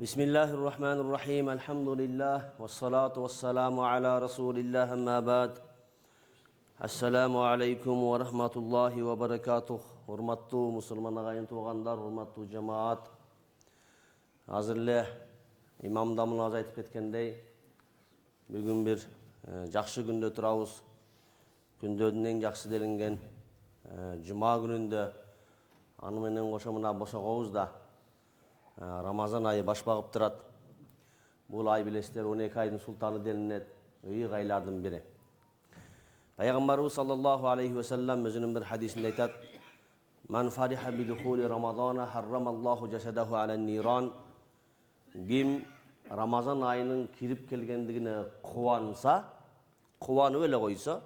Bismillahirrahmanirrahim. Elhamdülillah. Vessalatu vesselamu ala Resulillah. Amma ba'd. Assalamu alaikum ve rahmatullahi ve berekatuh. Hurmatlı Müslüman ağayın tuğanlar, hurmatlı cemaat. Hazırlı İmam Damın ağzı aytып ketkendey, bugün bir жақсы günde turabız. Gündödün en жақсы делинген Cuma gününde anı menen koşamına boşa qoğuz da Ramazan ayı baş bağып тұрат. Бұл ай білесіздер 12 айдың султаны делінет, үйі айлардың бірі. Пайғамбарымыз саллаллаху алейхи ve sellem өзінің бір хадисінде айтады: "Ман фариха бидухули Рамазана харрамаллаху жасадаhu алан ниран." Ким Рамазан айының кирип келгендігіне қуанса, қуанып эле койса,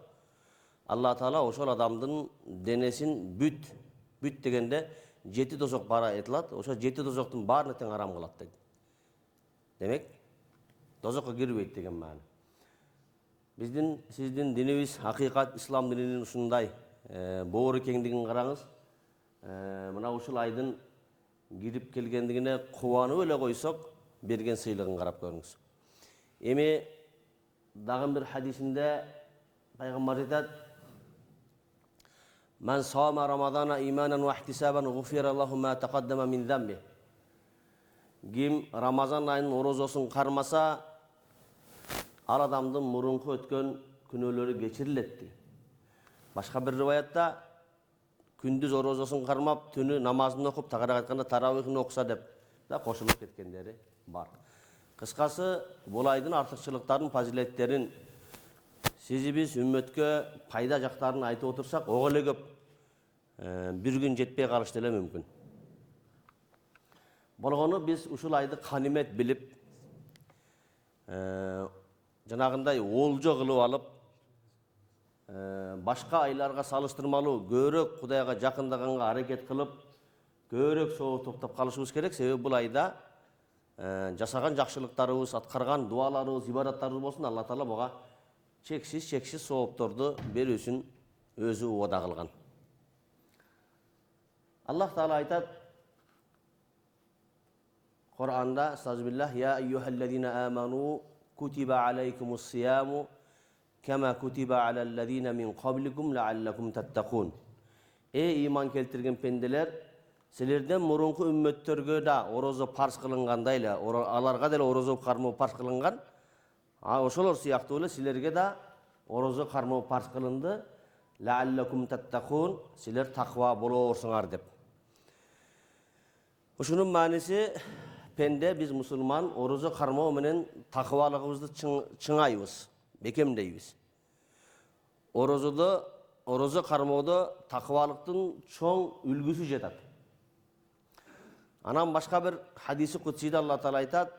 Алла Таала ошол адамдын денесин бүт дегенде 7 тозок бара айтылат, ошо 7 тозоктун баарына тең арам кылат дейт. Демек, тозокко кирбейт деген маана. Биздин сиздин динибиз хакыйкат ислам дининин ушундай боору кеңдигин караңыз. Мына ушул айдын кирип келгендигине кубанып эле койсок, берген сыйлыгын карап көрүңүз. Эми дагы бир хадисинде пайгамбар айтат: "Мен сама Рамадана иманан ва ихтисабан гуфира лаху ма тaqaddama min zambi." Ким Рамазан айынын орозосун кармаса, ал адамдын мурунку өткөн күнөөлөрү кечирилет. Башка бир риваятта күндүз орозосун кармап, түнү намазын окуп, тагыраак айтканда таравихин окуса деп да кошулуп кеткендери бар. Кыскасы, бул айдын артыкчылыктарын, фазилеттерин биз үммөткө пайда жактарын айтып отурсак, ого эле көп. Bir gün жетпей калышы деле мүмкүн. Болгону биз ушул айды канимет билип, жанагындай олжо кылып алып, башка айларга салыштырмалуу көбүрөөк Кудайга жакындаганга аракет кылып, көбүрөөк сооп топтоп калышыбыз керек. Себеби бул айда жасаган жакшылыктарыбыз, аткарган дуаларыбыз, ибадаттарыбыз болсун, Алла Таала буга чексиз соопторду берүүсүн өзү убада кылган. Аллах Таала айтат Кур'анда: "Estağfirullah ya eyyuhellezine amanu kutiba aleykumus siyamu kema kutiba alellezine min qablikum la'allakum tattaqun." Ey iman keltirген pendeler, силерден мурунку үммөттөргө да орозо парз кылынгандай эле, аларга деле орозо кармоо парз кылынган. Ошолор сыяктуу эле силерге да орозо кармоо парз кылынды. La'allakum tattaqun, силер таква болоорсуңар деп. Ушунун мааниси, пенде биз мусулман орозо кармоо менен таквалыгыбызды чыңайбыз, бекемдейбиз. Орозо кармоодо таквалыктын чоң үлгүсү жатат. Анан башка бир хадиси кутсийде Алла Таала айтат: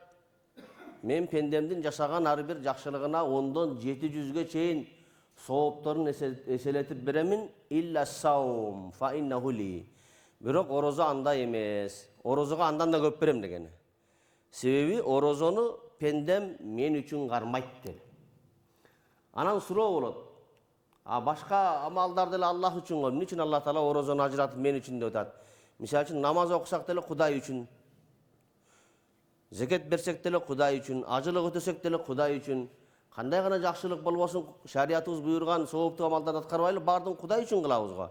"Мен пендемдин жашаган ар бир жакшылыгына 10дон 700ге чейин соопторун эселетип беремин, илля саум фа иннаху ли." Бирок орозо андай эмес. Орозого андан да көп берем дегени. Себеби орозону пендем мен үчүн кармайт деп. Анан суроо болот: башка амалдар деле Аллах үчүн го. Эмне үчүн Алла Таала орозону ажыратып мен үчүн деп атат? Мисалы үчүн намаз окусак деле Кудай үчүн. Зекет берсек деле Кудай үчүн, ажылык өтөсек деле Кудай үчүн. Кандай гана жакшылык болбосун, шариятыбыз буйруган сооптуу амалдарды аткарбайлы, баардыгын Кудай үчүн кылабыз го.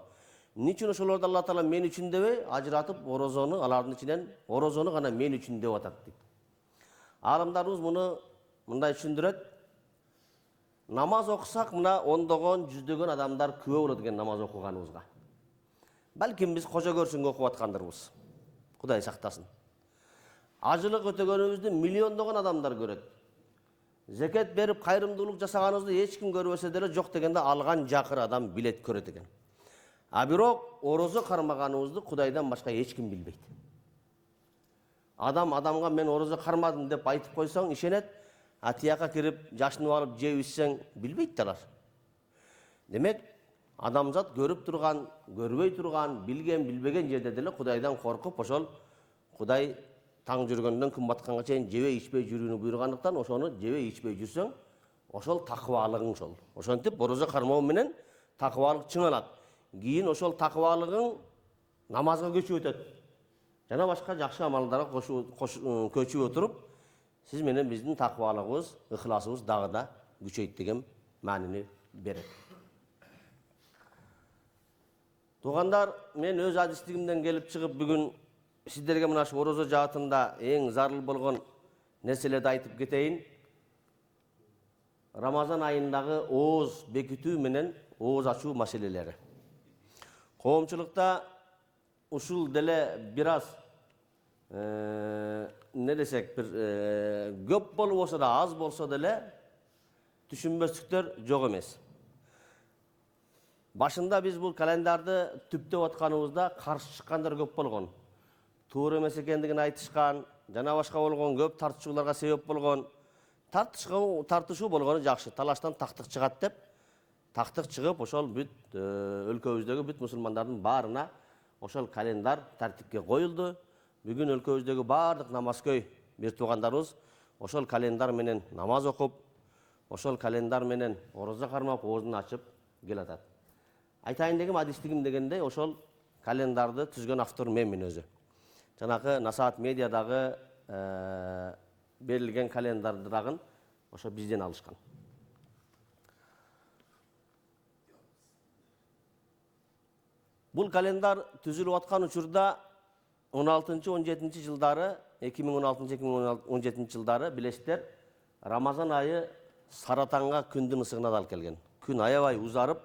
Эмне үчүн ошолорду Алла Таала мен үчүн дебей, ажыратып орозону, алардын ичинен орозону гана мен үчүн деп атат дейт. Алымдарыбыз муну мындай түшүндүрөт: намаз окусак, мына ондогон, жүздөгөн адамдар күбө болот экен намаз окуганыбызга. Балким биз кожо көрсүнгө окуп аткандырбыз. Кудай сактасын. Ажылык өтөгөнүбүздү миллиондогон адамдар көрөт. Зекет берип кайрымдуулук жасаганыбызды эч ким көрбөсө деле жок дегенде алган жакыр адам билет, көрөт экен. Бирок орозо кармаганыбызды Кудайдан башка эч ким билбейт. Адамга мен орозо кармадым деп айтып койсоң ишенет, тияка кирип жашынып алып жеп ичсең билбейт алар. Демек, адамзат көрүп турган, көрбөй турган, билген, билбеген жерде деле Кудайдан коркуп, ошол Кудай таң жүргөндөн күн батканга чейин жебей ичпей жүрүүнү буйругандыктан, ошону жебей ичпей жүрсөң, ошол таквалыгың ошол. Ошентип орозо кармоо менен таквалык чыңалат. Кийин ошол таквалыгың намазга көчүп өтөт. жана башка жакшы амалдарга көчүп отуруп, сиз менен биздин такыбалыгыбыз, ыхласыбыз дагы да күчөйт деген маанини берет. Туугандар, мен өз адистигимден келип чыгып бүгүн сиздерге мына ушу орозо жаатында эң зарыл болгон нерселерди айтып кетейин. Рамазан айындагы ооз бекитүү менен ооз ачуу маселелери. Коомчулукта ушул деле бир аз не десек, бир көп болуп болсо да, аз болсо деле түшүнбөстүктөр жок эмес. Башында биз бул календарды түптөп атканыбызда каршы чыккандар көп болгон. Туура эмес экендигин айтышкан, жана башка болгон көп тартышууларга себеп болгон. Тартышуу болгону жакшы, талаштан тактык чыгат деп, тактык чыгып, ошол бүт өлкөбүздөгү бүт мусулмандардын баарына ошол календар тартипке коюлду. Бүгүн өлкөбүздөгү баардык намазкөй бир туугандарыбыз ошол календар менен намаз окуп, ошол календар менен орозо кармап, оозун ачып келатат. Айтайын дегем, адистигим дегенде ошол календарды түзгөн автор менмин өзү. Жанагы Насаат медиадагы берилген календарды дагы ошо бизден алышкан. Бул календар түзүлүп аткан учурда 16-17 жылдары, 2016-2017 жылдары билесиздер, Рамазан айы саратанга күндүн ысыгына алып келген. Күн аябай узарып,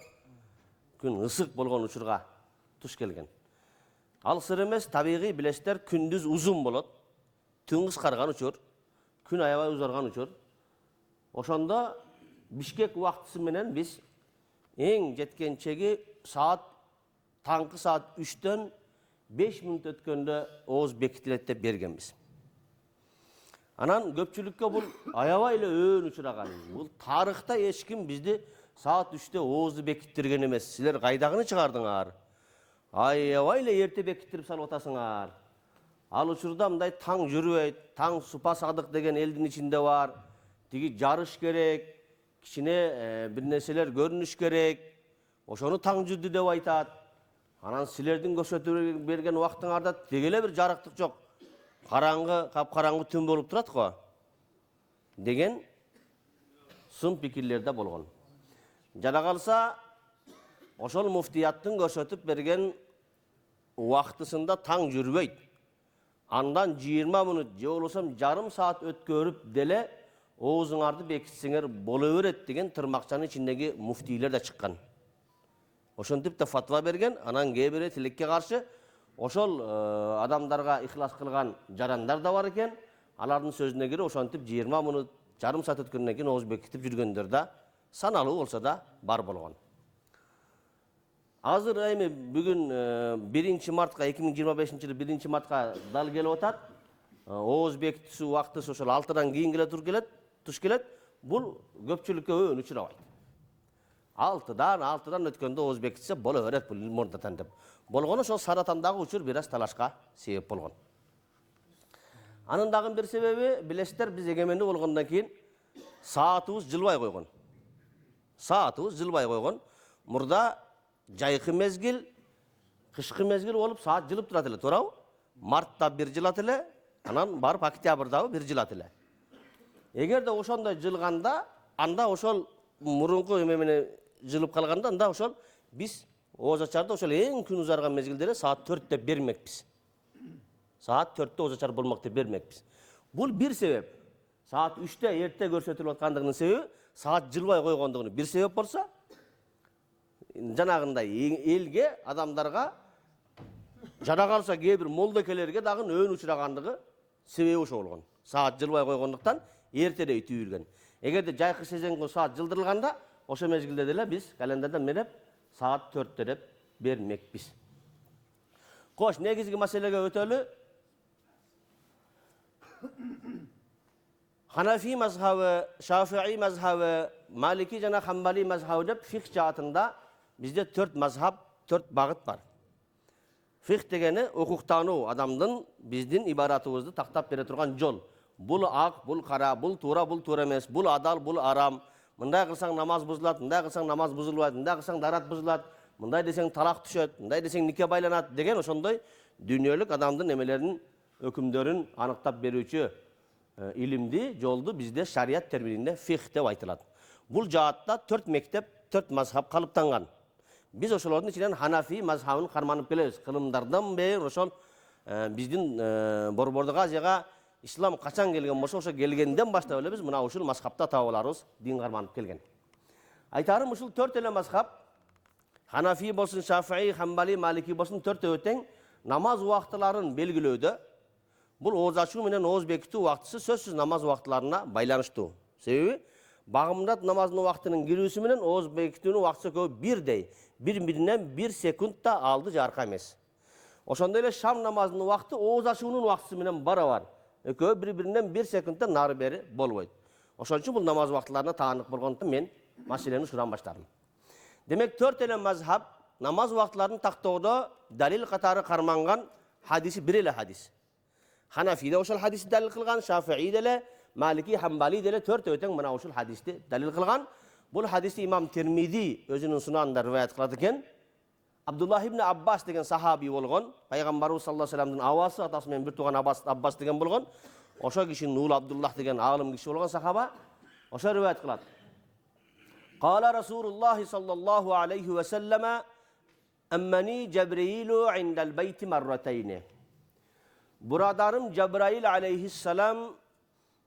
күн ысык болгон учурга туш келген. Ал сыр эмес, табигый билесиздер, күндүз узун болот, түн кыскарган учур, күн аябай узарган учур. Ошондо Бишкек убактысы менен биз эң жеткенчеги таңкы саат 3-төн 5 мүнөт өткөндө ооз бекитилет деп бергенбиз. Анан көпчүлүккө бул аябай эле өөн учураган. Бул тарыхта эч ким бизди саат 3-тө оозду бекиттирген эмес. Силер кайдагыны чыгардыңар? Аябай эле эрте бекиттирип салып атасыңар. Ал учурда мындай таң жүрбөйт, таң супа садык деген элдин ичинде бар. Тиги жарыш керек, кичине бир нерселер көрүнүш керек. Ошону таң жүрдү деп айтат. Анан силердин көрсөтүп берген убактыңарда тегеле бир жарыктык жок. Караңгы, капкараңгы түн болуп турат го. Деген сын пикирлерде болгон. Жана калса, ошол муфтияттын көрсөтүп берген убактысында таң жүрбөйт. Андан 20 мүнөт же болбосо жарым саат өткөрүп деле оозуңарды бекитсеңер боло берет деген тырмакчанын ичиндеги муфтийлер да чыккан. Ошентип да фатва берген, анан кээ бири тилекке каршы ошол адамдарга ихлас кылган жарандар да бар экен. Алардын сөзүнө кирип ошентип 20 мүнөт, жарым саат өткөндөн кийин ооз бекитип жүргөндөр да саналуу болсо да бар болгон. Азыр эми бүгүн 1 мартка 2025-жылы 1 мартка дал келип атат. Ооз бекитүү убактысы ошол 6-дан кийин туш келет. Бул көпчүлүккө өөн учурабайт. 6-дан өткөндө ооз бекитсе боло берет бул мурдатан деп. Болгону ошол Саратандагы учур бир аз талашка себеп болгон. Анын дагы бир себеби, билесиздер, биз эгемендик болгондон кийин саатыбыз жылбай койгон. Мурда жайкы мезгил, кышкы мезгил болуп саат жылып турат эле, туурабы? Мартта бир жылат эле, анан барып октябрдагы бир жылат эле. Эгерде ошондой жылганда, анда ошол мурунку эме менен жылып калганда, анда ошол биз ооз ачарды ошол эң күн узарган мезгилде саат 4 деп бермекпиз. Саат 4-тө ооз ачар болмок деп бермекпиз. Бул бир себеп. Саат 3-тө эрте көрсөтүлүп аткандыгынын себеби, саат жылбай койгондугунун бир себеп болсо, жанагындай элге, адамдарга, жана калса кээ бир молдокелерге дагы өөн учурагандыгы себеби ошо болгон. Саат жылбай койгондуктан эртедей түйүлгөн. Эгерде жайкы сезонго саат жылдырылганда, ошо мезгилде деле биз календарда менеп саат 4-тө деп бермекпиз. Кош, негизги маселеге өтөлү. Ханафи мазхабы, Шафии мазхабы, Малики жана Хамбали мазхабы деп фикх жаатында бизде 4 мазхаб, 4 багыт бар. Фикх дегени укуктануу, адамдын биздин ибаратыбызды тактап бере турган жол. Бул ак, бул кара, бул туура эмес, бул адал, бул арам. Мындай кылсаң намаз бузулат, мындай кылсаң намаз бузулбайт, мындай кылсаң дарат бузулат, мындай десең талак түшөт, мындай десең нике байланат деген ошондой Dünyölük adamdın emelerin, hükümlerin anıktap berүүчү ilimdi, joldu bizde şariat termininde fiqh dep aytılат. Bul jaatta 4 mektep, 4 mazhab kalıptangan. Biz oşolordun içinden Hanafi mazhabını karmanıp geliriz. Kılımdardan beri oşol bizdin Borborдук Азияга İslam kaçan gelgen bolsa oşo gelgenden başta öyle biz mına uşul mazhabta tawalarız, din karmanıp kelgen. Aytarım uşul 4 ele mazhab Hanafi bolsun, Şafii, Hanbali, Maliki bolsun 4 öteң namaz wagtlaарын belgilөөdө bul oğuz açуу менен oğuz bekitүү wagtısı sözsüz namaz wagtlarına baylanıştуу. Sebebi Bağımdat namazının vaktinin girүүsü menен oğuz bekitүүnүn wagtısı köp birдей. Bir-birinden 1 sekund da aldı jarka emес. Ошондой эле шам намазынын вакыты оозу ачуунун вакытысы менен барабар. Экөө бири-биринен 1 секундтан нары бери болбойт. Ошон үчүн бул намаз вакытларына таанык болгондуктан мен маселени ушудан баштадым. Демек 4 эле мазхаб намаз вакытларын тактоодо далил катары карманган хадиси бир эле хадис. Ханафи да ошол хадисти далил кылган, Шафии деле, Малики, Hanbali деле 4 өтең мына ушул хадисти далил кылган. Бул хадисти имам Тирмизи өзүнүн сунанында риваят кылат экен. Abdullah ibn Abbas деген сахаби болгон, пайгамбарыбыз саллаллаху алейхи вассаламдын абасы, атасы менен бир тууган Аббас деген болгон. Ошо кишинин уулу Абдуллах деген аалым киши болгон сахаба. Ошо риваят кылат. Кала Расулуллах саллаллаху алейхи вассалама аммани Cebrail'u indel beyti marratayni. Buradarım Cebrail aleyhisselam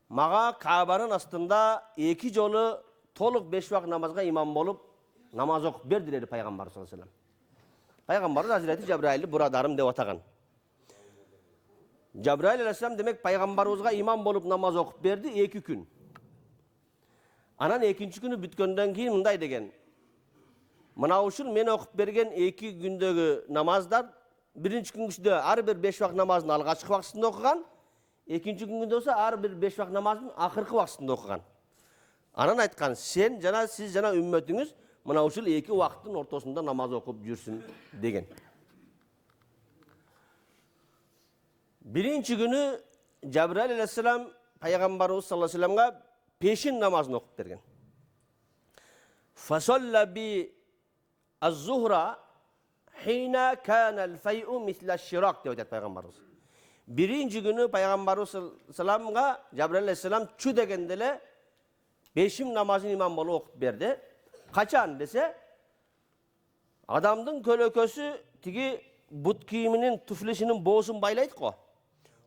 mağa Ka'banın astında 2 jolu toluk 5 vakt namazga imam bolup namaz okup berdi dedi Peygamber sallallahu aleyhi ve sellem. Peygamberimiz Hazreti Cebrail'i buradarım dep atagan. Cebrail aleyhisselam demek Peygamberimizga imam bolup namaz okup berdi 2 gün. Anan 2-nji günü bütkөндөн kийин mындай деген. Mına uşul men okup bergen 2 gündögi namazlar birinci күнгүчтө ар бир 5 вакыт намазын алгачкы вакытында окуган, экинчи күнгүндө болсо ар бир 5 вакыт намазын акыркы вакытында окуган. Анан айткан, сиз жана үммөтүңүз мына ушул 2 вакыттын ортосунда намаз окуп жүрсүн деген. Birinci günü Cebrail aleyhisselam Peygamberimiz sallallahu aleyhi ve sellem'e peşin namazını okup bergen. Fasalla bi az-zuhra hina kana'l fey'u misla şirak diyor Peygamberimiz. Birinci günü Peygamberimiz sallallahu aleyhi ve sellem'e Cebrail aleyhisselam çü degendele beşim namazını imam bolu okup berdi. Kaçan dese adamdın kölökösü tigi but kiyiminin tuflisinin boğusun baylaydı ko.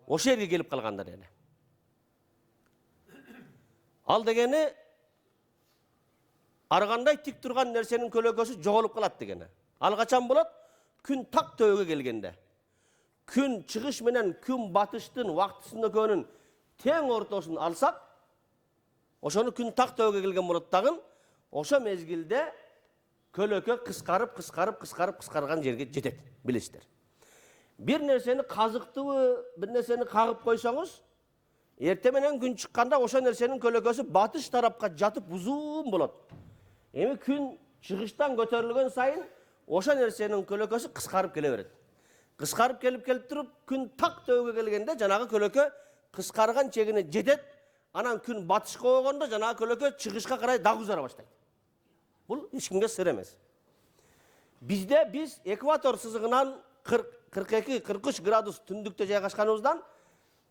O şerge gelip kalganlar yani. Al degeni arganday tik turgan nersenin kölökösü jogolup kalat degeni. Al kaçan bolat? Gün tak tööge gelgende. Gün çıkış menen gün batıştın vaktısında könün teң ortasını alsak, oşonu gün tak tööge gelgen bolat dagın, oşo mezgilde kölökö kıskargan жерге жетет, bilesizler. Bir nerseni kazıktığı, bir nerseni kağıp koysanız, ertemenen gün çıkkanda oşo nersenin kölökösü batış tarafka jatıp uzun bolat. Emi gün çıkıştan götörülgen sayın, oşo nersenin kölökösü kıskarıp kele beret. Kıskarıp kelip turup, gün tak tööge gelgende janagı kölökö kıskargan çegine jetet, anan gün batışka koyganda janagı kölökö çıkışka karay dag uzara başlaydı. Bu hiç kimge sır emes. Bizde biz ekvator sızığынан 42-43 gradus tündükte jaygaşkanыбыздан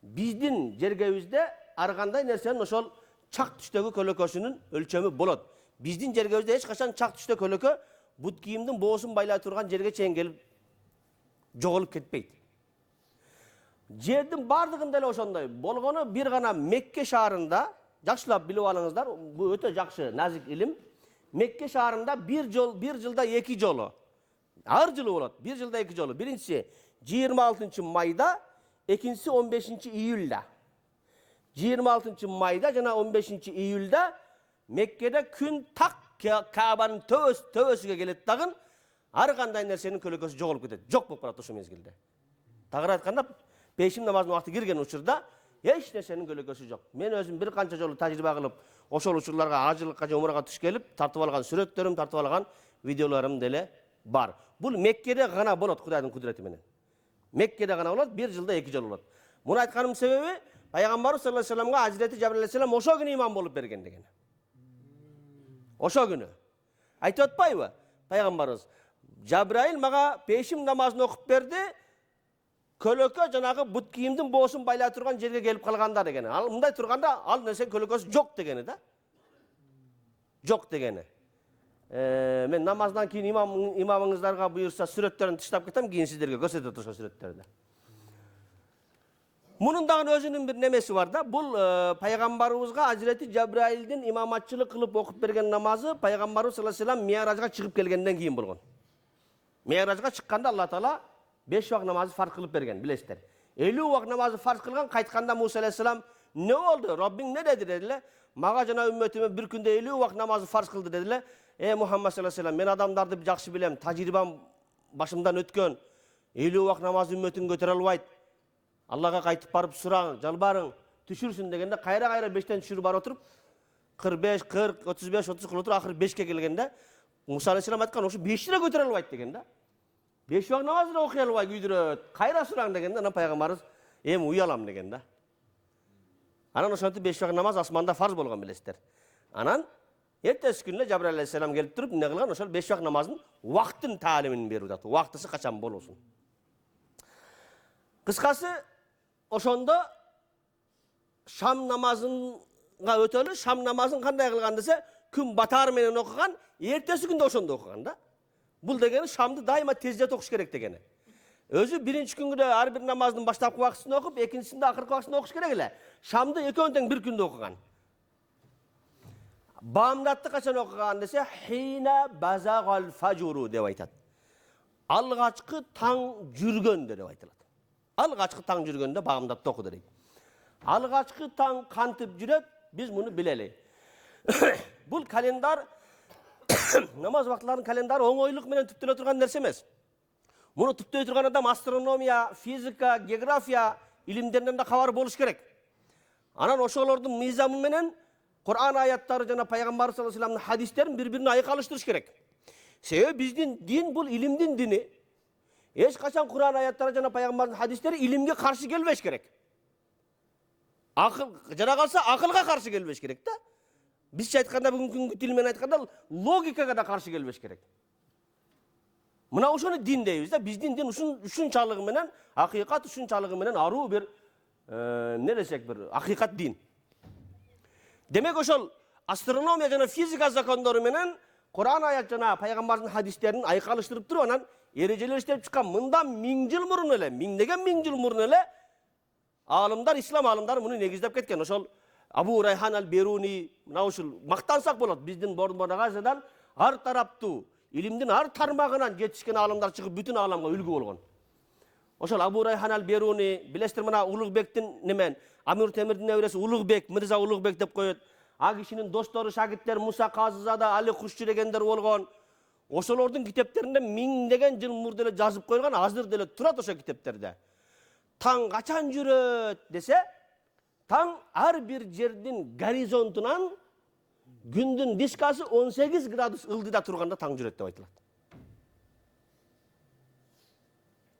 биздин жергебизде ар кандай нерсенин ошол чак түштөгү көлөкөсүнүн өлчөмү болот. Биздин жергебизде эч качан чак түштө көлөкө бут кийимдин боосун байлай турган жерге чейин келип жоголуп кетпейт. Жердин бардыгында эле ошондой болгону бир гана Мекке шаарында, жакшылап билип алыңыздар, бул өтө жакшы назик илим. Mekke şaharında bir yılda 2 jolu. Her yılı olur. Bir yılda 2 jolu. Birincisi 26 May'da, ikincisi 15 İyül'de. 26 May'da jana 15 İyül'de Mekke'de gün tak Ka'banın tövösüge gelet dagın har kanday nersenin kölökösü jogolup ketet. Jok bolup barат ошо mezgilde. Tagыр ayтканда peşim namazının vakti girgen учурда eç nersenin kölökösü jok. Men özüm bir kança jolu tajriba kılıp ошол учурларга ажылыкка же умрага түш келип, тартып алган сүрөттөрүм, тартып алган видеолорум деле бар. Бул Меккеде гана болот Кудайдын кудурети менен. Меккеде гана болот, bir жылда 2 жолу болот. Муну айтканымдын себеби Пайгамбарыбыз саллаллаху алейхи вассаламга Hazreti Cebrail aleyhisselam ошо күнү имам болуп берген деген. Ошо күнү. Айтып атпайбы? Пайгамбарыбыз Cebrail мага пешим намазын окуп берди. Kölökö janagı but kiyimdin boğusun baylay turgan jerge gelip kalganda degeni. Al mınday turganda al nerse kölökösü jok degeni da. Jok degeni. Men namazdan keyin imamыңыздарга buyursa süretlerini tışlap ketem, keyin sizlerge gösterip tursa süretlerdi. Bunun dağın özünün bir nemesi var da, bu Peygamberimize Hazreti Cebrail'din imamatçılık kılıp okup bergen namazı Peygamberimiz sallallahu aleyhi ve sellem Mi'rajga çıkıp gelgenden keyin bolgon. Mi'rajga çıkkanda Allah Taala 5 vakt namazı farz kılıp bergen, bilesizler. 50 vakt namazı farz kılgan, kaytkanda Musa aleyhisselam ne oldu? Rabbin ne dedi dediler? Maga jana ümmetime bir günde 50 vakt namazı farz kıldı dediler. Muhammed sallallahu aleyhi ve sellem, men adamdardı bir jakşı bilem, tajribam başımdan ötkön. 50 vakt namazı ümmetin götüre albayt. Allah'a kaytıp barıp surağın, jalbarın, düşürsün degende kayra 5'ten düşürüp bar oturup 45, 40, 35, 30 kıl oturup ahir 5'ke gelgende Musa aleyhisselam aytkan oşu 5 lira götüre albayt degende. 5 vakt namazını okuy albayt güydüröt. Kayra surağın degende ana Peygamberimiz uyalam degende. Anan oşantı 5 vakt namaz asmanda farz bolgan bilesizler. Anan ertesi günde Cebrail aleyhisselam gelip durup ne kılgan oşal 5 vakt namazın vaktın talimini berip atı. Vaktısı kaçan bol olsun. Kıskası oşonda Şam namazınga ötölü, Şam namazın kanday kılgan dese gün batar menen okugan, ertesi günde oşonda okugan da. Bul degeni Şam'da daima tezdet okuş gerek degeni. Özü birinci günde her bir namazın baştapkı vaktini okup, ikincisinde ahırkı vaktini okuş gerek ile. Şam'da ekönten bir günde okugan. Bağımdatты kaçan okugan dese hina bazagal fajuru dep aytat. Algaçkı taң жүрgöndө dep aytılат. Algaçkı taң жүрgöndө bağımdatты okudu deydi. Algaçkı taң kantıp jüret, biz bunu bileli. Bu kalendar namaz vaktlarının kalendar oңойлук менен түптөлө турган нерсе эмес. Bunu түптөй турган адам astronomiya, fizika, geografiya ilimlerinden de kabar boluş gerek. Anan oşolordun mizamı menen Kur'an ayatları jana Peygamber sallallahu aleyhi ve sellem'in hadislerin birbirine ayık alıştırış gerek. Sebebi bizdin din bu ilimdin dini. Eş kaçan Kur'an ayatları jana Peygamber'in hadisleri ilimge karşı gelmez gerek. Akıl jana kalsa akılga karşı gelmez gerek da. Biz aytkanda bugünkü tilmen aytkanda logikaga da karşı gelmez gerek. Mına oşonu din deybiz da, bizdin din uşunçalığı menen hakikat uşunçalığı menen aruu bir ne desek bir hakikat din. Demek oşol astronomiya jana fizika zakonları menen Kur'an ayat jana Peygamber'in hadislerini ayık alıştırıp durup anan erejeler işlep çıkan mından 1000 yıl murun ele, mingdegen 1000 yıl murun ele alımlar, İslam alımları bunu negizlep ketken. Oşol Abu Rayhan al-Beruni, oşol maktansak bolat bizdin Bornbo'da har taraptı, ilimdin har tarmağынан yetişken alımlar çıkıp bütün alamga ülgü bolgon. Oşol Abu Rayhan al-Beruni, bilestir mana Ulug'bek'tin nemen, Amir Temir'in nevresi Ulug'bek, Mirza Ulug'bek dep koyot. A kişinin dostları, şagirtler Musa Kazızada, Ali Kuşçu degenler bolgon. Oşolordun kiteplerinde 1000 degen yıl murdele жазып koyulgan, hazır dele turat oşo kitepterde. Taң kaçan jüröt dese, taң her bir jerdin gorizontundan gündün diskası 18 gradus ıldıda turganda taң jüröt dep aytılат.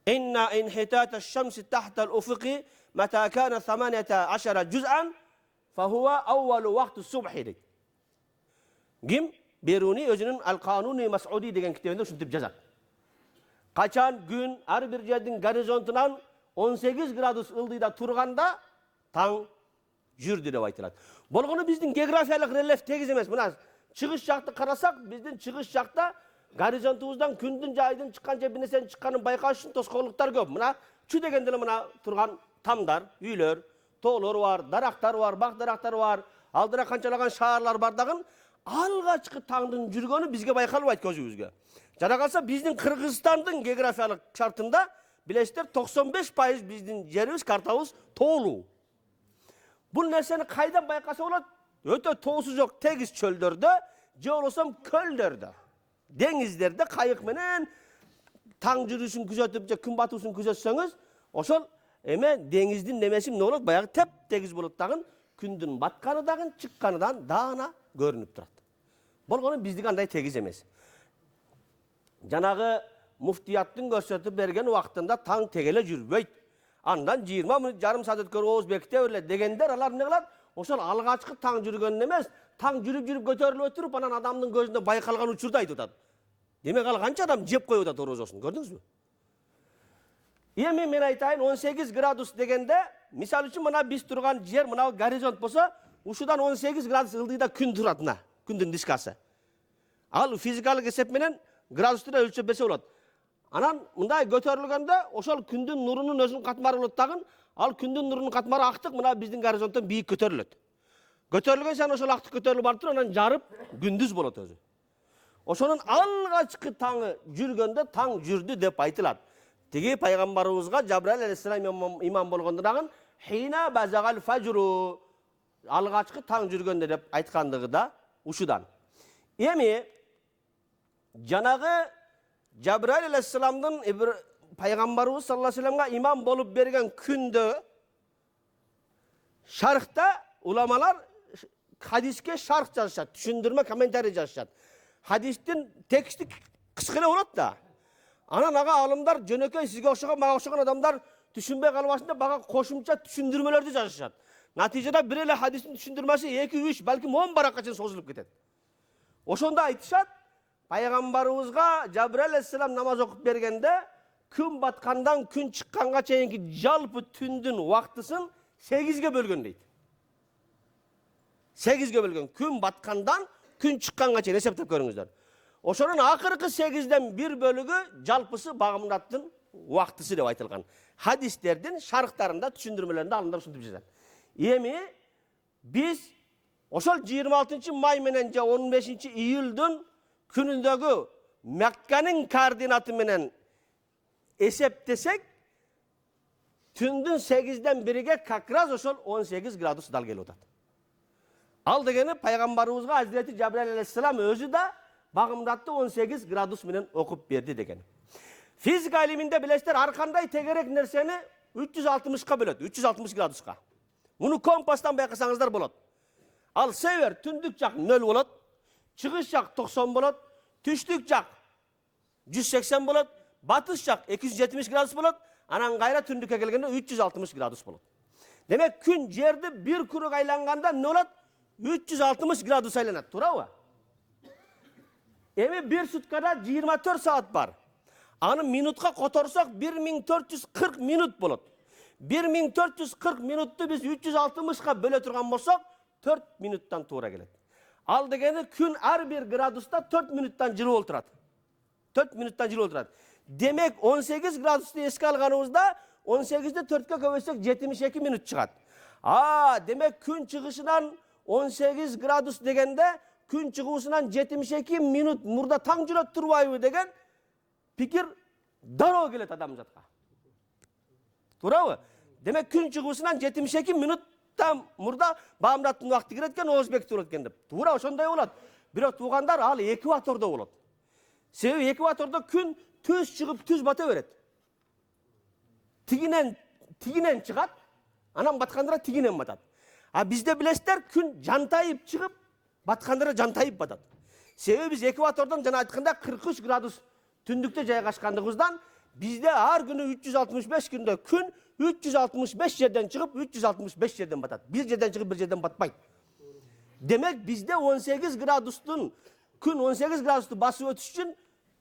İnna inhitata şamsi tahtal ufuqi meta kana 18 cüz'an fahuwa awwalu vakti subhi. Kim? Beruni özünün Al-Kanuni Mas'udi degen kitabında şuntip yazar. Kaçan gün her bir jerdin gorizontundan 18 gradus ıldıda turganda taң jürdü dep aytılат. Bolgonu bizdin geografiyalыk relyef tegiz emes. Mına çıgış jaktı karasak, bizdin çıgış jakta gorizontumuzdan kündün jaydın çıkan jebinesen çıkanın baykaş üçün toskоолуктар көп. Mına çü degende mına turgan tamdar, üylөр, toğlar var, daraktar var, bak daraktar var. Aldıra kançalagan şaharlar бар dagın. Algaçkı taңdın jürgönü bizge baykalbайт közübüzge. Jana kalsa bizdin Kırgızstandın geografiyalыk şartında bilesizler 95% bizdin jerimiz kartabız toğlu. Bu nerseni kaydan baykasa bolat? Öte toğusu yok, tegiz çöldörde, je olsam köldörde. Denizlerde kayık menen taң jürüşün küzötüp, gün batuşun küzötsöňiz, oşol denizdin nemesim ne bolat? Bayağı tep tegiz bolat dagın, kündün batkany dagın, çıkkanydan dağına görünüp turat. Bolgonu bizdiki anday tegiz emes. Janagı muftiyattın gösterip bergen vaktında taң tegele jürböйт. Andan 20 minut yarım saat ötkör Oğuzbek'te öyle degender alar ne kılar? Oşol algaçkı taң jürgön emez, taң jürüp götörülüp ötürüp anan adamdın gözünde baykalgan uçurda aytıp atat. Demek al kança adam jep koyup atat orozosун, gördünüz mü? Эми мен айтайын 18 градус дегенде, мисал үчүн мына биз турган жер, мына горизонт болсо, ушудан 18 градус ылдыйда күн турат мына, күндүн дискасы. Ал физикалык эсеп менен градусты да өлчөп берсе болот. Анан мындай көтөрүлгөндө ошол күндүн нурунун өзүнүн катмары болот дагы, ал күндүн нурунун катмары актык мына биздин горизонттон бийик көтөрүлөт. Көтөрүлгөн сайын ошол актык көтөрүлүп барып туруп, анан жарып күндүз болот өзү. Ошонун алгачкы таңы жүргөндө таң жүрдү деп айтылат. Тиги пайгамбарыбызга Жабраил алейхиссалам имам болгондо дагы хина базагал фажру, алгачкы таң жүргөндө деп айткандыгы да ушудан. Эми жанагы Жабраил алейхиссаламдын пайгамбарыбыз саллаллаху алейхи вассаламга имам болуп берген күндө шархта уламалар хадиске шарх жазышат, түшүндүрмө комментарий жазышат. Хадистин тексти кыска эле болот да. Анан ага алымдар жөнөкөй сизге окшогон, мага окшогон адамдар түшүнбөй калбасын деп ага кошумча түшүндүрмөлөрдү жазышат. Натыйжада бир эле хадистин түшүндүрмөсү 2-3 балким 10 баракка чейин созулуп кетет. Ошондо айтышат, пайгамбарыбызга Жабраил алейхиссалам намаз окуп бергенде күн баткандан күн чыкканга чейинки жалпы түндүн убактысын 8ге бөлгөн дейт. 8ге бөлгөн, күн баткандан күн чыкканга чейин эсептеп көрүңүздөр. Ошонун акыркы 8ден 1 бөлүгү жалпысы багымдаттын убактысы деп айтылган. Хадистердин шархтарында, түшүндүрмөлөрүндө алымдар ушинтип жазат. Эми биз ошол 26 май менен же 15 июлдун күнүндөгү Мекканын координаты менен эсептесек, түндүн 8ден 1ге как раз ошол 18 градус дал келип атат. Ал дегени пайгамбарыбызга Hazreti Жабраил алейхиссалам өзү да багымдатты 18 градус менен окуп берди деген. Физика илиминде билесиздер, ар кандай тегерек нерсени 360ка бөлөт, 360 градуска. Муну компастан байкасаңыздар болот. Ал север түндүк жак 0 болот, чыгыш жак 90 болот, түштүк жак 180 болот, батыш жак 270 градус болот, анан кайра түндүккө келгенде 360 градус болот. Демек күн жерди бир күрөк айланганда эмне болот? 360 градус айланат, туурабы? Эми бир суткада 24 саат бар. Аны минутка которсок 1440 минут болот. 1440 минутту биз 360ка бөлө турган болсок 4 минуттан туура келет. Ал дегени күн ар бир градуста 4 минуттан жылуу болуп турат. 4 минуттан жылуу болуп турат. Демек 18 градусту эске алганыбызда 18-ди 4кө көбөйсөк 72 минут чыгат. Демек күн чыгышынан 18 градус дегенде күн чыгуусунан 72 минут мурда таң жүрөт турбайбы деген пикир дароо келет адамзатка. Туурабы? Демек күн чыгуусунан 72 минуттан мурда багымдаттын убакыты кирет экен, Оозбек турат экен деп. Туура ошондой болот. Бирок туугандар ал экватордо болот. Себеби экватордо күн түз чыгып түз бата берет. Тигинен чыгат, анан баткандыра тигинен батат. Бизде билесиздер, күн жантайып чыгып, баткандыра жантайып батат. Себеби биз экватордон жана айтканда 43 градус түндүктө жайгашкандыгыбыздан бизде ар күнү 365 күндө күн 365 жерден чыгып 365 жерден батат. Бир жерден чыгып бир жерден батпайт. Демек бизде 18 градустун күн 18 градусту басып өтүш үчүн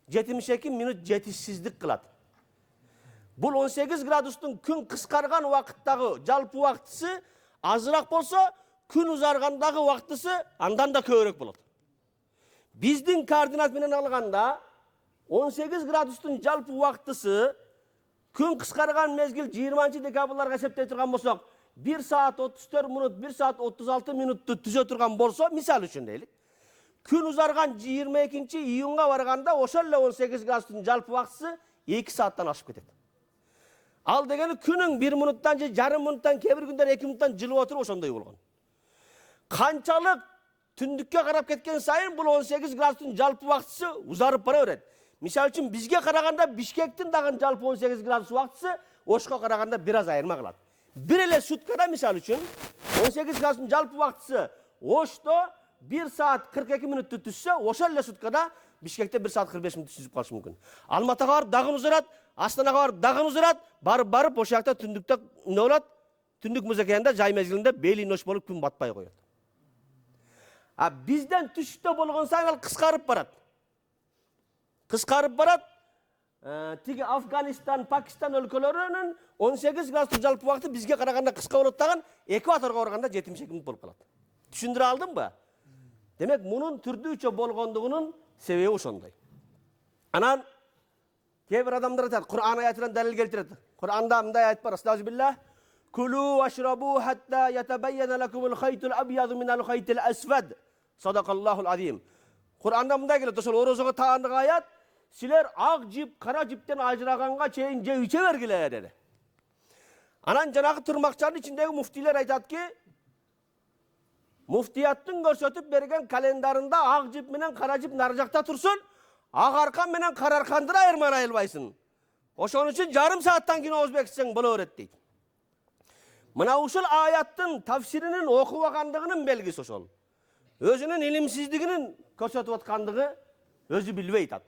72 минут жетишсиздик кылат. Бул 18 градустун күн кыскарган убакыттагы жалпы убактысы азыраак болсо, күн узаргандагы убактысы андан да көбүрөөк болот. Биздин координат менен алганда 18 градустун жалпы убактысы күн кыскарган мезгил 20-декабрларга эсептей турган болсок, 1 саат 34 минут, 1 саат 36 минутту түзө турган болсо, мисал үчүн дейлик. Күн узарган 22-июнга барганда ошол эле 18 градустун жалпы убактысы 2 сааттан ашып кетет. Ал дегени күнүң 1 минуттан же жарым минуттан, кээ бир күндөр 2 минуттан жылып отуруп ошондой болгон. Канчалык түндүккө карап кеткен сайын бул 18 градустун жалпы убактысы узарып бара берет. Мисал үчүн бизге караганда Бишкектин дагы жалпы 18 градус убактысы Ошко караганда бир аз айырма кылат. Бир эле суткада мисал үчүн 18 градустун жалпы убактысы Ошто 1 саат 42 минутту түзсө, ошол эле суткада Бишкекте 1 саат 45 минут түзүп калышы мүмкүн. Алматага барып дагы узарат, Астанага барып дагы узарат, барып ошол жакта түндүктө эмне болот? Түндүк музыкаянда жай мезгилинде бейли ночь болуп күн батпай коет. Бизден түштө болгон сайын ал кыскарып барат. Tigi Afganistan, Pakistan өлkөлөрүнүн 18 градустук жалпы убакыты бизге караганда кыска болот даган, экваторго барганда 7 минут болуп калат. Түшүндүрө алдымбы? Демек, мунун түрдүүчө болгондугунун себеби ошондой. Анан кээ бир адамдар айтат, Кур'ан аятынан далил келтирет. Кур'анда мындай аят бар, астагфируллах. Кулу вашрабу хатта ятабайяна лакумул хайтул абьяду минал хайтил асвад. Садакаллахул азим. Кур'анда мындай келет, ошол орозого таандык аят. Силер ак жип, кара жиптен ажыраганга чейин жеп иче бергиле деди. Анан жанагы турмакчанын ичиндеги муфтилер айтат ки, муфтияттын көрсөтүп берген календарында ак жип менен кара жип нары жакта турсун, ак аркан менен кара аркандыр айырмай албайсың. Ошон үчүн жарым сааттан кийин ооз бекитсең боло берет дейт. Мына ушул аяттын тафсиринин окубагандыгынын белгиси ошол. Өзүнүн илимсиздигинин көрсөтүп аткандыгы өзү билбей атат.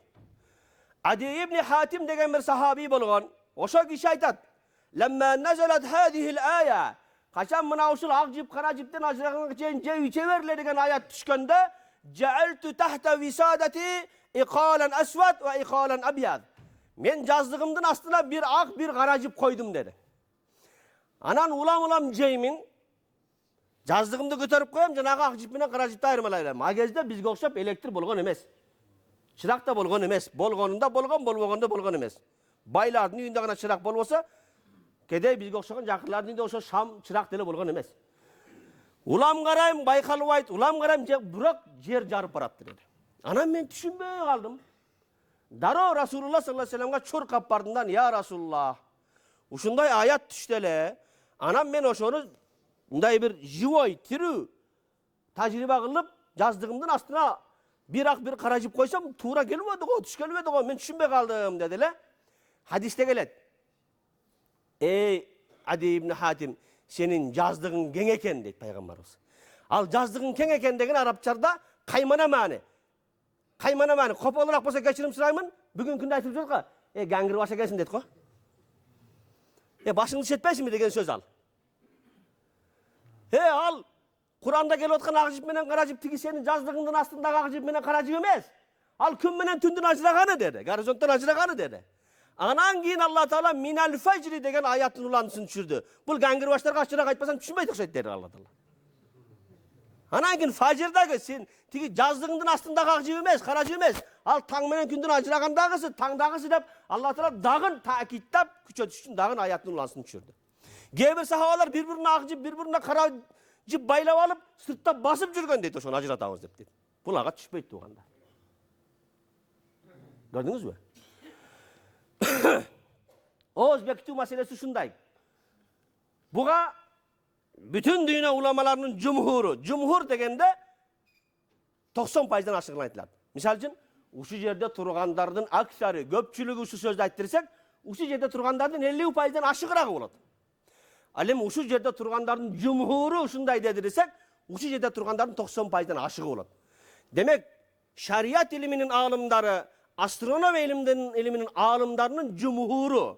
Adi ibn Hatim деген bir sahabi болгон. Ошо киши айтат: "Lamma nazalat hadhihi al-aya", качан мына ушул ак жип, кара жиптен ажыраганга чейин жеп иче берле деген аят түшкөндө, "Ja'altu tahta wisadati iqalan aswad wa iqalan abyad". Мен жаздыгымдын астына бир ак, бир кара жип койдум деди. Анан улам жеймин. Жаздыгымды көтөрүп коем, жанагы ак жип менен кара жипти айырмалай берем. А кезде бизге окшоп электр болгон эмес. Чырак да болгон эмес. Болгонунда болгон, болбогондо болгон эмес. Байлардын үйүндө гана чырак болбосо, кедей бизге окшогон жакырлардын үйүндө ошо шам чырак деле болгон эмес. Улам карайм, байкалбайт, улам карайм, бирок жер жарып барат деди. Анан мен түшүнбөй калдым. Дароо Расулулла саллаллаху алейхи вассаламга чуркап бардымдан, "Я Расулулла, ушундай аят түштү эле. Анан мен ошону мындай бир живой, тирүү тажрыйба кылып, жаздыгымдын астына бир ак, бир кара жип койсом, туура келбеди го, түш келбеди го, мен түшүнбөй калдым" деди эле. Хадисте келет. "Эй Ади ibn Hatim, сенин жаздыгың кең экен" дейт пайгамбарыбыз. Ал жаздыгың кең экен деген арабчарда каймана маани. Каймана маани, кополураак болсо кечирим сураймын, бүгүнкү күндө айтып жүрөт го. Гаңгир баш экенсиң дейт го. Башыңды шетпейсиңби деген сөз ал. Ал Куранда келип аткан ак жип менен кара жип тиги сенин жаздыгыңдын астындагы ак жип менен кара жип эмес. Ал күн менен түндүн ажыраганы деди, горизонттон ажыраганы деди. Анан кийин Алла Таала минал фажри деген аяттын уландысын түшүрдү. Бул гаңгир баштарга ачыраак айтпасам түшүнбөйт окшойт деди Алла Таала. Анан кийин фажирдагы сен тиги жаздыгыңдын астындагы ак жип эмес, кара жип эмес. Ал таң менен күндүн ажырагандагысы, таңдагысы деп Алла Таала дагын таакиттап күчөтүш үчүн дагын аяттын уландысын түшүрдү. Кээ бир сахабалар бири-бирине ак жип, бири-бирине кара жип байлап алып, сыртта басып жүргөн дейт, ошону ажыратабыз деп дейт. Бул ага түшпөйт тууганда. Көрдүңүзбү? Ооз бекитүү маселеси ушундай. Буга бүтүн дүйнө уламаларынын жумхур дегенде 90%дан ашыгын айтылат. Мисалы үчүн, ушу жерде тургандардын аксары, көпчүлүгү ушу сөздү айттырсак, ушу жерде тургандардын 50%дан ашыгыраагы болот. Ал эми ушу жерде тургандардын жумхуру ушундай деди десек, ушу жерде тургандардын 90%дан ашыгы болот. Демек, шарият илиминин аалымдары, астроном илиминин аалымдарынын жумхуру,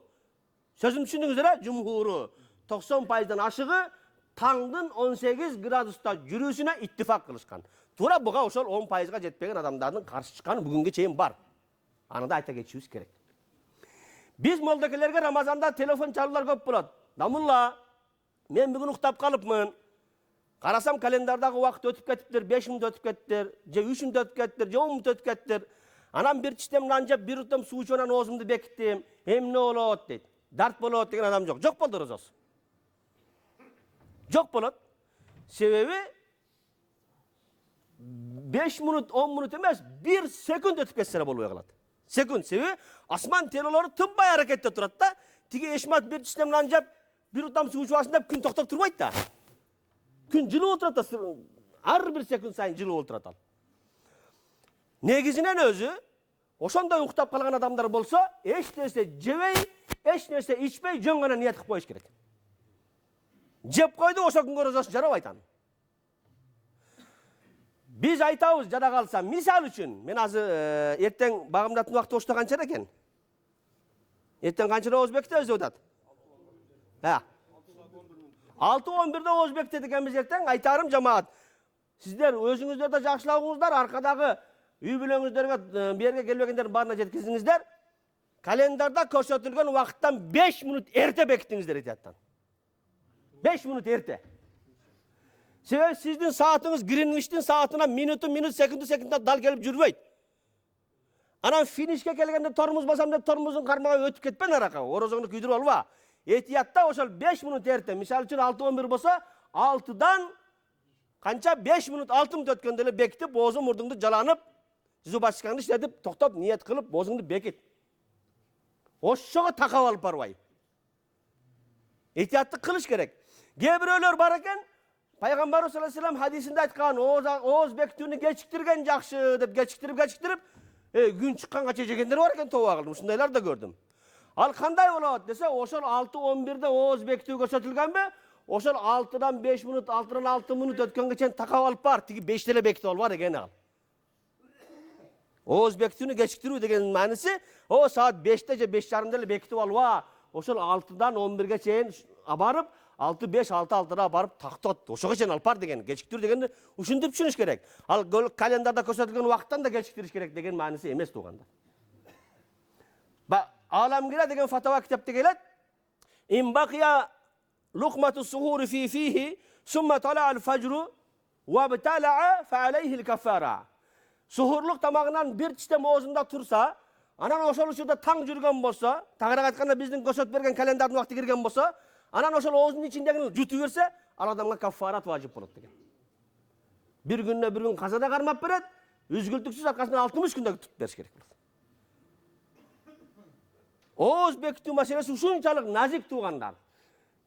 сөзүм түшүндүңүздөр, жумхуру 90%дан ашыгы таңдын 18 градуста жүрүүсүнө иттифак кылышкан. Туура буга ошол 10%га жетпеген адамдардын каршы чыкканы бүгүнгө чейин бар. Аны да айта кетишибиз керек. Биз молдокелерге Рамазанда телефон чалуулар көп болот. "Дамулла, мен бүгүн уктап калыпмын. Карасам календардагы убакыт өтүп кетиптир, 5 мүнөт өтүп кетиптир, же 3 мүнөт өтүп кетиптир, же 10 мүнөт өтүп кетиптир. Анан бир чичтем нан жеп, бир утум суу ичип анан оозумду бекиттим. Эмне болот" дейт. Дарт болот деген адам жок. Жок болду розосу. Жок болот. Себеби 5 мүнөт, 10 мүнөт эмес, 1 секунд өтүп кетсе болбой калат. Секунд. Себеби асман терелери тынбай аракетте турат да. Тиги эшмат бир чичтем нан жеп, бир утам суу ичип алсын деп күн токтоп турбайт да. Күн жылып отурат да, ар бир секунд сайын жылып отурат ал. Негизинен өзү ошондой уктап калган адамдар болсо, эч нерсе жебей, эч нерсе ичпей, жөн гана ниет кылып коюш керек. Жеп койду, ошо күнгө розосу жарабайт аны. Биз айтабыз жада калса, мисал үчүн, мен азыр эртең багымдатын убакыты ошто канчада экен? Эртең канчада ооз бекитебиз деп атат? 6:11-де ооз бекитет экенбиз эртең. Айтарым жамаат, сиздер өзүңүздөрдө жакшылап угуңуздар, аркадагы үй бүлөңүздөргө, берге келбегендердин баарына жеткизиңиздер. Kalendarda көрсөтүлгөн убакыттан 5 минут эрте бекитиңиздер этияттан. 5 минут эрте. Себеби сиздин саатыңыз Гринвичтин саатына минут секундuna дал келип жүрбөйт. Анан финишке келгенде тормуз басам деп тормуздун кармагы өтүп кетпен арака. Орозоңду күйдүрүп алба. Этиятта ошол 5 минут эрте. Мисалы үчүн 6:11 болсо, 6-дан канча 5 минут 6 минут өткөндө эле бекитип, оозуң мурдуңду жаланып, зубачкаңды иштетип, токтоп, ниет кылып, оозуңду бекит. Ошого такап алып барбай. Этиятты кылыш керек. Кээ бирөөлөр бар экен, Пайгамбарыбыз саллаллаху алейхи вассалам хадисинде айткан, ооз бекитүүнү кечиктирген жакшы деп кечиктирип, күн чыкканга чейин жегендер бар экен, тоба кылдым. Ушундайлар да көрдүм. Ал кандай болот десе, ошол 6:11-де ооз бекитүү көрсөтүлгөнбү? Ошол 6-дан 5 минут, 6-дан 6 минут өткөнгө чейин такап алып бар, тиги 5-те эле бекитип алып бар деген ал. Ооз бекитүүнү кечиктирүү деген мааниси, саат 5-те же 5:30-да эле бекитип алба. Ошол 6-дан 11-ге чейин барып, 6:05, 6:06-да барып тактот. Ошого чейин алып бар деген, кечиктирүү дегенди ушинтип түшүнүш керек. Ал календарда көрсөтүлгөн убакыттан да кечиктириш керек деген мааниси эмес туугандар. Аламгира деген фатава китепте келет. Имбакия лукмату сухури фи фихи, сумма талаа аль-фажру ва бталаа фа алейхи аль-каффара. Сухурлук тамагынан бир тиштем оозунда турса, анан ошол учурда таң жүргөн болсо, тагыраак айтканда биздин көрсөтүп берген календардын убакыты кирген болсо, анан ошол оозунун ичиндегини жутуп берсе, ал адамга каффарат важип болот деген. Bir күн казада кармап берет, үзгүлтүксүз аркасынан 60 күндө тутуп бериш керек болот. Ооз бекитүү маселеси ушунчалык назик туугандар.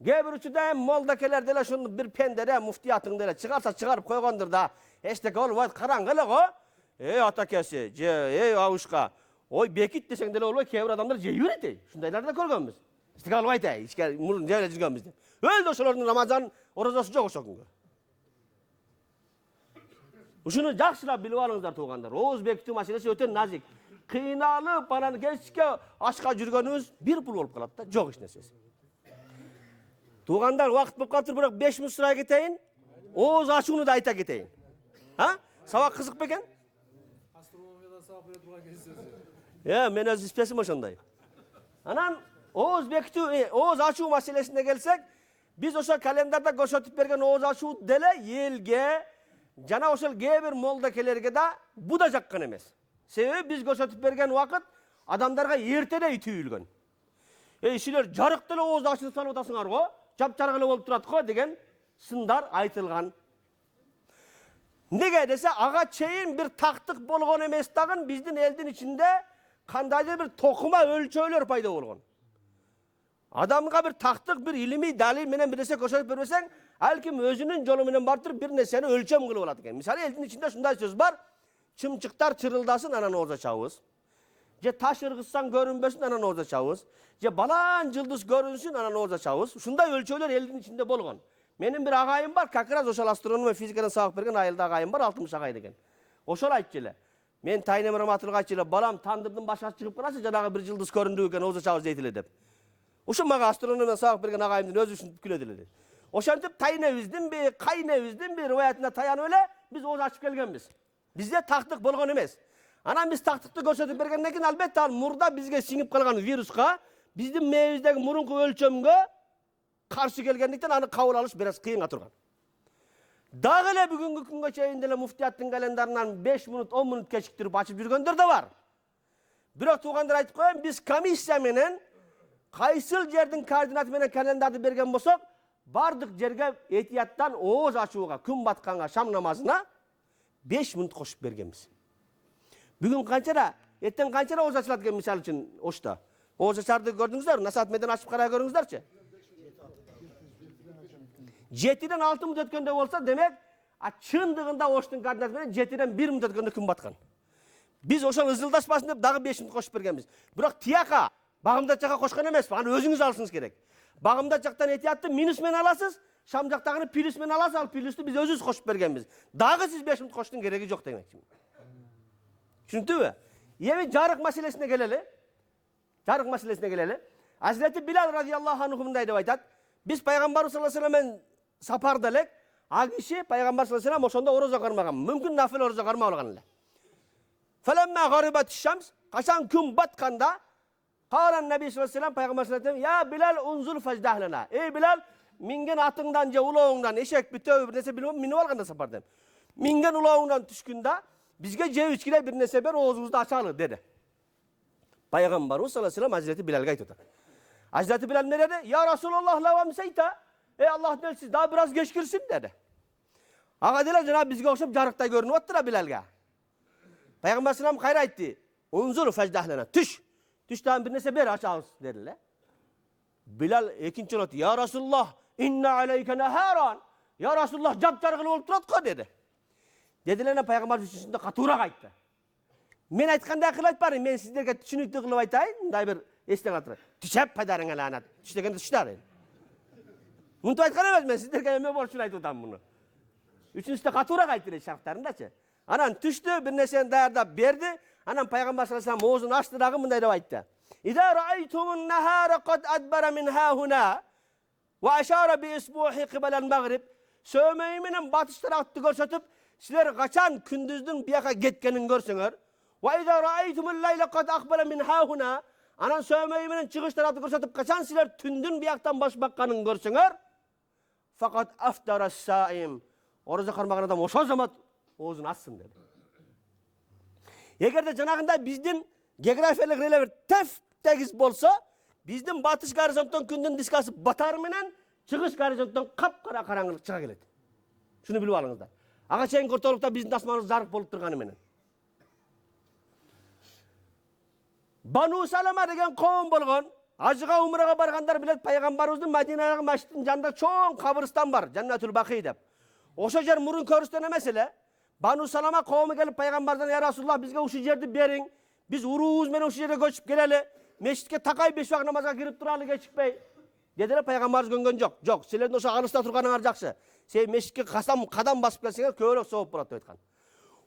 Кээ бир учурда молдакелер деле ушуну бир пендере муфтиятың деле чыгарса чыгарып койгондур да, эчтеке болбойт, караңгы эле го. Атакеси, же, абушка. Ой, бекит десең деле болбой, кээ бир адамдар жей берет. Ушундайларды да көргөнбүз. Эчтеке албайт, ичке мурун жей эле жүргөнбүз деп. Өлдү ошолордун Рамазан орозосу жок ошол күнгө. Ушуну жакшылап билип алыңыздар туугандар. Ооз бекитүү маселеси өтө назик. Кыйналып, анан кечке ашка жүргөнүбүз бир пул болуп калат да, жок эч нерсеси. Туугандар, убакыт болуп калыптыр, бирок 5 минут сурай кетейин. Ооз ачууну да айта кетейин. Сабак кызык бекен? Астрономиядан сабак берет буга кезсиз. Мен өз спесим ошондой. Анан ооз бекитүү, ооз ачуу маселесине келсек, биз ошо календарда көрсөтүп берген ооз ачуу деле элге жана ошол кээ бир молдакелерге да бу да жаккан эмес. Себеби биз көрсөтүп берген убакыт адамдарга эртеде түйүлгөн. Силер жарык деле оозду ачылып салып атасыңар го, жапжарык эле болуп турат го деген сындар айтылган. Неге десе, ага чейин бир тактык болгон эмес дагы биздин элдин ичинде кандайдыр бир токума өлчөөлөр пайда болгон. Адамга бир тактык, бир илимий далил менен бир нерсе көрсөтүп бербесең, ал ким өзүнүн жолу менен бартыр бир нерсени өлчөм кылып алат экен. Мисалы, элдин ичинде ушундай сөз бар: чымчыктар чырылдасын, анан ооз ачабыз. Же таш ыргытсаң көрүнбөсүн, анан ооз ачабыз. Же балаан жылдыз көрүнсүн, анан ооз ачабыз. Ушундай өлчөөлөр элдин ичинде болгон. Менин бир агайым бар, как раз ошол астрономия физикадан сабак берген айылда агайым бар, 60 агай деген. Ошол айтчу эле. Мен тайнем раматылык айтчу эле, балам, тандырдын башкасы чыгып каласы, жанагы бир жылдыз көрүндү экен, ооз ачабыз дейт эле деп. Ошо мага астрономиядан сабак берген агайымдын өзү ушинтип күлөт эле. Ошентип тайнебиздинби, кайнебиздинби риваятына таянып эле биз ооз ачып келгенбиз. Бизде тактык болгон эмес. Анан биз тактыкты көрсөтүп бергенден кийин албетте ал мурда бизге сиңип калган вируска, биздин мээбиздеги мурунку өлчөмгө каршы келгендиктен аны кабыл алыш бир аз кыйынга турган. Дагы эле бүгүнкү күнгө чейин деле муфтияттын календарынан 5 минут, 10 минут кечиктирип ачып жүргөндөр да бар. Бирок туугандар айтып коеюн, биз комиссия менен кайсыл жердин координаты менен календарды берген болсок, бардык жерге этияттан ооз ачууга, күн батканга, шам намазына 5 минут кошуп бергенбиз. Бүгүн канчада, эртең канчада ооз ачылат экен, мисалы үчүн Ошто? Ооз ачарды көрдүңүздөрбү? Насаат меден ачып карай көрүңүздөрчү. 7-ден 6 минут өткөндө болсо, демек, чындыгында Оштун координаты менен 7-ден 1 минут өткөндө күн баткан. Биз ошол ызылдашпасын деп дагы 5 минут кошуп бергенбиз. Бирок тияка, багымдат жакка кошкон эмес, аны өзүңүз алышыңыз керек. Багымдат жактан этиятты минус менен аласыз, шам жактагыны плюс менен аласыз, ал плюсту биз өзүбүз кошуп бергенбиз. Дагы сиз 5 минут коштун кереги жок демекчи. Түшүндүңбү? Эми жарык маселесине келели. Hazreti Bilal radıyallahu anh мындай деп айтат. Биз пайгамбарыбыз саллаллаху алейхи вассалам менен сапарда элек, а киши пайгамбар саллаллаху алейхи вассалам ошондо орозо кармаган, мүмкүн нафил орозо кармап алган эле. Фаламма гарибат шамс, качан күн батканда, Qalan Nabi sallallahu aleyhi ve sellem Peygamber sallallahu aleyhi ve sellem ya Bilal unzul fajdahlana. Ey Bilal mingen atından je ulağından eşek bütöv bir nese bilmem minip alganda sapar dem. Mingen ulağından düşkünde bizge je içkile bir nese ber oğuzumuzda açalı dedi. Peygamberimiz sallallahu aleyhi ve sellem Hazreti Bilal'ga aytıyor. Hazreti Bilal ne dedi? Ya Resulallah lavam seyta. Ey Allah'ın elçisi daha biraz geç girsin dedi. Ağa dediler Cenab-ı bizge okşap jarıkta görünüp attıra Bilal'ga. Peygamber sallallahu aleyhi ve sellem hayra etti. Unzul fajdahlana. Tüşten bir nese beri açağız dediler. Bilal ikinci not. Ya Resulullah inna aleyke neharan. Ya Resulullah capcargılı olup duratko dedi. Dediler ne Peygamber üstünde katura kayıttı. Men aytkanda akıl aytparım. Men sizlerge түшүнүктүү kılıp aytayın. Mınday bir esten atırı. Tüşep padarına lanat. Tüştegende tüşler. Bunu aytkan emes men sizlerge eme borçunu aytıp bunu. Üçüncüsü katura kayıttı şartlarındaçı. Anan tüştü bir neseni dayarda berdi. Anan Peygamber sallallahu aleyhi ve sellem oğuzunu açtı dağı mınday dep aytdı. İza ra'aytumun nahara qad adbara min hahuna ve aşara bi isbuhi qibelal maghrib. Sömeyiminin batış tarafını görsetip sizler kaçan kündüzdün bir yaka getkenin görsünür. Ve izâ ra'aytumul leyle kad akbele min hâhuna. Anan sömeyiminin çıkış tarafını görsetip kaçan sizler tündün bir yaktan baş bakkanın görsünür. Fakat aftaras saim. Oruza karmagan adam oşo zaman oğuzunu açsın dedi. Eğer de canağında bizden geografiyalik rele bir tegiz bolsa, bizden batış garizonttan kündün diskası batar menen, çıkış garizonttan kapkara karangılık çığa geledi. Şunu bilip alыңızlar. Ağa çeyin kurtolukta bizden asmanımız zarık bolup durganı menen. Banu Salama degen kavim bolgon, Hacıga umraga barganlar bilet Peygamberimizin Medine'deki mescidin janında çoğun kabristan var, Cennetül Baki dep. Oşo jer murun körüstene mesele. Banu Salama kavmi gelip Peygamberden ya Resulullah bizge uşu jerdi berin. Biz uruğuz menen uşu jere göçüp geleli. Meşitke takay 5 vakit namaza girip duralı geçikpey. Dediler Peygamberimiz göngen yok. Yok, sizlerin oşo alışta turganыңар jakşı. Sen meşitke kadam basıp gelseňer köýrek soğup bolat dep aytkan.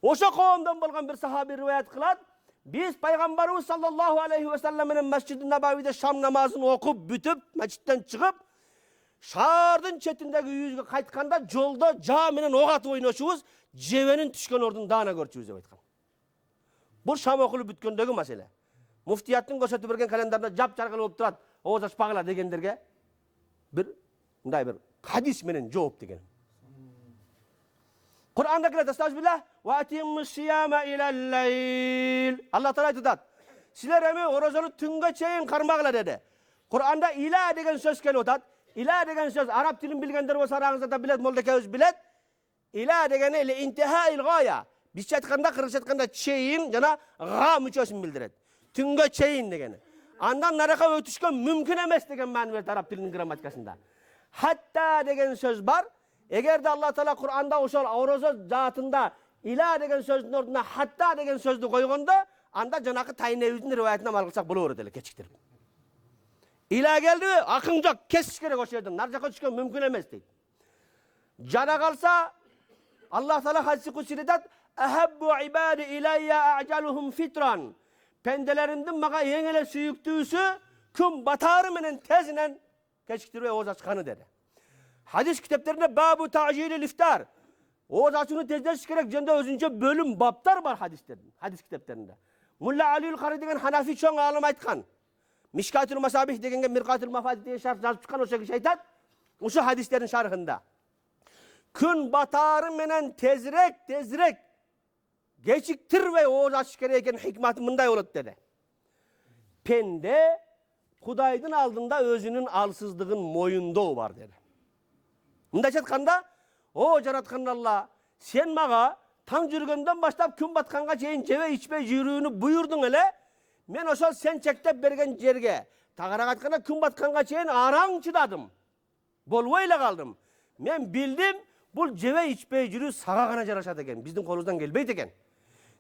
Oşo kavimden bolgan bir sahabi rivayet kılat. Biz Peygamberimiz sallallahu aleyhi ve sellem'in Mescid-i Nebavi'de Şam namazını okup bütüp mescitten çıkıp şardın çetindeki yüzge kaytkanda jolda caminen ok atıp oynaşubuz, jevenin düşken ordun dağına görçübüz dep aytkan. Bu Şam okulup bütkendeki mesele. Muftiyattın gösterip bergen kalendarda jap jargılı bolup turat. Oğuz açpagıla degenderge bir mınday bir hadis menen жооп деген. Kur'an'da keledi estağfirullah ve atimmus siyama ilal-leyl. Allah Teala aytdı. Sizler emi orucunu tünge çeyin karmagıla dedi. Kur'an'da ila degen söz kelip ila degen söz Arap dilini bilgenler bolsa arаңızda da bilet, moldakabız bilet. İla degeni ile intihail gaya. Bizçe aytkanda, kırgızca aytkanda çeyin jana ga müçösün bildiredi. Tünge çeyin degeni. Andan naraka ötüşken mümkün emes degen mani verdi Arap dilinin grammatikasında. Hatta degen söz var. Eğer de Allah Teala Kur'an'da oşol oruza zatında ila degen sözün orduna hatta degen sözdü koygonda anda janakı Tayneviz'in rivayetine malgısak buluver dedi keçiktirip. İla geldi mi? Akıncak kesiş gerek o şeyden. Narcaka çıkan mümkün emes deydi. Cana kalsa Allah Teala hadisi kutsiredat ehebbu ibadi ilayya a'caluhum fitran. Pendelerinden maga yengele süyüktüğüsü küm batarı menen tezinen keçiktiriyor oğuz açkanı dedi. Hadis kitaplarında babu ta'jilil iftar. Oğuz açını tezleşik gerek jende özünce bölüm babtar var hadis kitaplarında. Mulla Ali'l Qari degen Hanafi çoğun alım aytkan. Mişkatül Masabih degenge Mirqatül Mafadih degen şarh yazıp çıkan oşa kişi aytat. Oşu hadislerin şarhında. Gün batarı menen tezrek geçiktir ve oğuz açık gereken hikmeti mınday olup dedi. Pende Hudaydın aldığında özünün alsızlığın moyunda var dedi. Mınday çatkanda o jaratkan Allah sen maga tam jürgönden başlap gün batkanga çeyin jebe içme yürüyünü buyurdun ele. Men oşol sen çektep bergen jerge tagarak atkanda gün batkanga çeyin araң çıdadım. Bolboyla kaldım. Men bildim bu jebe içme yürü sağa gana jaraşat eken. Bizden kolumuzdan gelbeyt eken.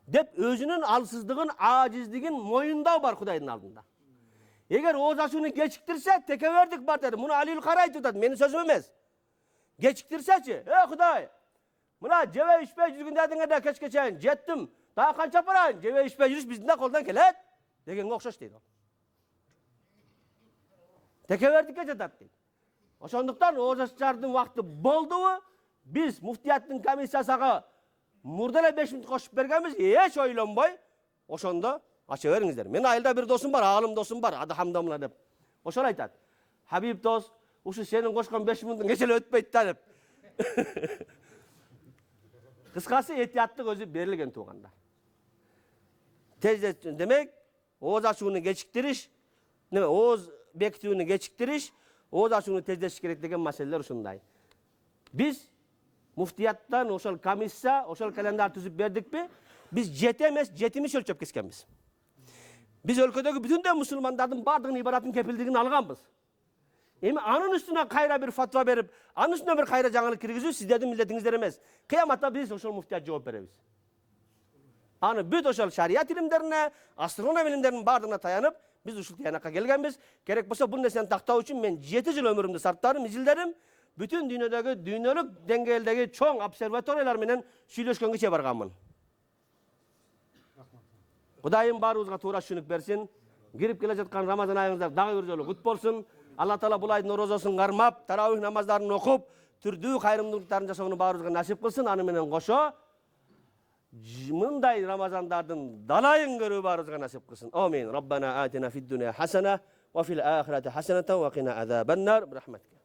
Dep özünün alsızlığın, acizligin moyunda var Hudaydın aldığında. Eğer oğuz açını geçiktirse tekeverdik bar dedi. Bunu Ali'l Qari aytdı. Menin sözüm emes. Geçiktirseçi. Huday. Mına jebe içme jürgün dediğine de keç geçeyin. Jettim. Daha kança parayın. Jebe içme jürüş bizden de koldan kelet. Degen okşaş deydi. Tekeverdik geçetat deydi. Oşonduktan oğuz açardın vakti boldu mu? Biz muftiyattın komissiyasağı murdala 5 minut koşup bergenimiz hiç oylanbay. Oşonda Aça veriңizdер. Мен айылда bir досым бар, ağalım досым бар, ады Хамдамла деп. Ошол айтат. Хабиб дос, ушу сенин кошкон 5 миңдин кечеле өтпөйт да деп. Кыскасы этияттык өзү берилген туугандар. Демек, ооз ачууну кечиктириш, ооз бекитүүнү кечиктириш, ооз ачууну тездетиш керек деген маселелер ушундай. Биз муфтияттан ошол комиссия, ошол календар түзүп бердикпи? Биз 7 эмес, 70 өлчөп кескенбиз. Биз өлкөдөгү бүтүндөй мусулмандардын бардыгынын ибадатын кепилдигин алганбыз. Эми анын үстүнө кайра бир фатва берип, анын үстүнө бир кайра жаңылык киргизүү сиздердин милдетиңиздер эмес. Кыяматта биз ошол муфтият жооп беребиз. Аны бүт ошол шарият илимдерине, астрономия илимдеринин бардыгына таянып, биз ушул тыянакка келгенбиз. Керек болсо бул нерсени тактоо үчүн мен 7 жыл өмүрүмдү сарптадым, изилдедим. Бүтүн дүйнөдөгү дүйнөлүк деңгээлдеги чоң обсерваториялар менен сүйлөшкөнгө чейин барганмын. Кудайым баарыбызга туура түшүнүк берсин. Кирип келе жаткан Рамазан айыңыздар дагы бир жолу кут болсун. Алла Таала бул айдын орозосун кармап, таравих намаздарын окуп, түрдүү кайрымдуулуктарын жасоону баарыбызга насип кылсын. Аны менен кошо мындай Рамазандардын далайын көрүү баарыбызга насип кылсын. Амин. Раббана атина фид дуnya хасана ва фил ахирати хасанатан ва кина азабан нар. Рахматка.